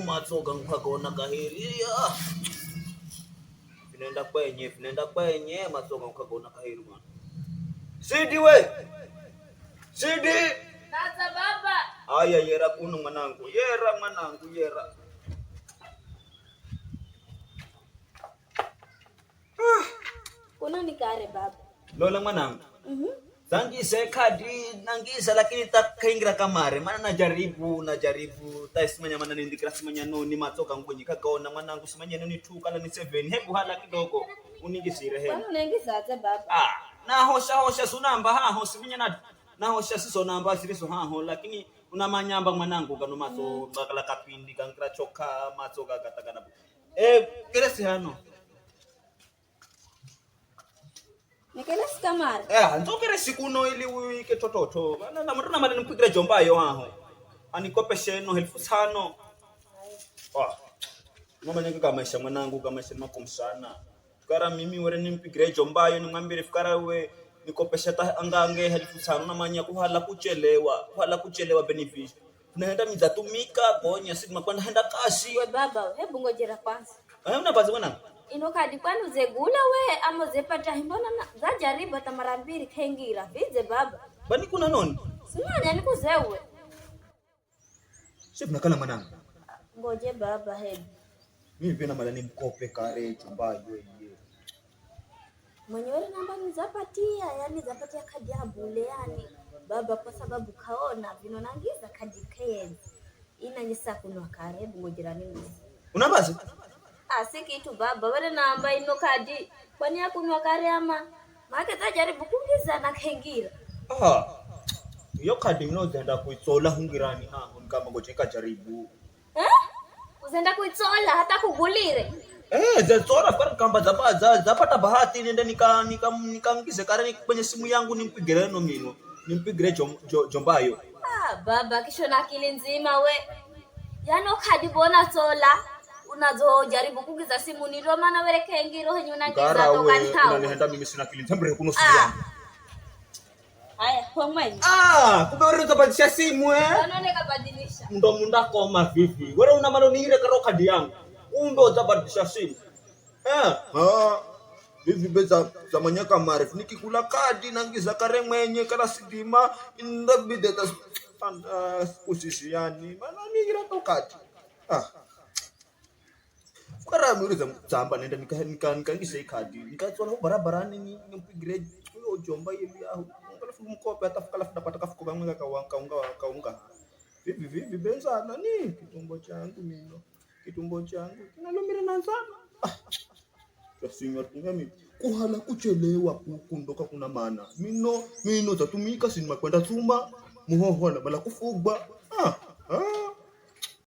Matsoga ngakona kahiri. Vinaenda kwenye matsoga ngakona kahiri bwana. Sidi we. Sidi. Sasa baba. Aya yera kuno mwanangu. Yera. Kuna nikare baba. Lola mwanangu. Zangise kadi nangisa lakini takaingira kamare maana najaribu taisimanya maana nindikira simanya noni matsoka ngonyi kakaona mwanangu simanya noni 2 kala ni 7 hebu hala kidogo uningisire he bwana unaingiza aje baba na hosha sunamba haho simanya na hosha siso namba siriso haho lakini una manyamba mwanangu kano matso bakala kapindi kankira choka matsoka katakana keresi hano Nikele sikamara. Nzokere sikuno ili wike tototo. Na mruna mali nimpigire jombayo haho. Anikopeshe no 1500. Mama nyingi kama maisha mwanangu kama maisha makomshana. Fikara mimi were nimpigire jombayo nimwambire fikara we nikopesha ta angange 1500 na manya kuhala kuchelewa benefit. Tunaenda mizatumika bonya sigma kwenda henda kashi. We baba, hebu ngojera kwanza. Una bazi mwanangu? Inokadi kwani uzegula we ama uzepata himbona za jaribu hata mara 2 kengira vize baba Bani kuna noni? Simanya nikuzewe. Shefu nakala mwanangu. Ngoje baba hebu. Mimi pia na mala ni mkope kare chumbayo yeye. Mwenyewe namba nizapatia yani zapatia kadi ya bure yani baba kwa sababu kaona vino nangiza kadi kenzi. Ina nyisa kunwa kare hebu ngojera nini? Unabazi? Si kitu baba wale namba ino kadi kwani yakunwa kare ama maana tajaribu kuingiza na kengira iyo kadi mnozenda kuitsola hungirani kama ngocheka jaribu uzenda kuitsola hata kugulire zetsora kwa kamba zapata bahati nende nikangize kare kwenye simu yangu nimpigire no mino nimpigire jombayo baba kisho na akili nzima we yano kadi bona tsola unazo jaribu kugiza simu nilo maana wele kengiro henye unagiza toka nitao unanienda mimi sina akili nzambre kuno simu yangu haya kwa mwenye kumbe wewe utabadilisha simu unaone kabadilisha munda koma vipi wewe una malo niire karo kadi yangu umbe utabadilisha simu hivi beza zamanya kamare nikikula kadi nangiza kare mwenye kala sidima indabide ta kusisiani maana nigira to kadi Kara muriza mtsamba nenda nikangise kadi nikatsola barabarani nimpigire uyo jomba yeli aho ngalafu mkope atafukala dapata kafuko kamwe kaunga vivi benza nani kitumbo changu kinalumira nanzana Senior ngami kuhala kuchelewa kundoka kuna maana mino tatumika sinima kwenda tsuma muhoho na bala kufugba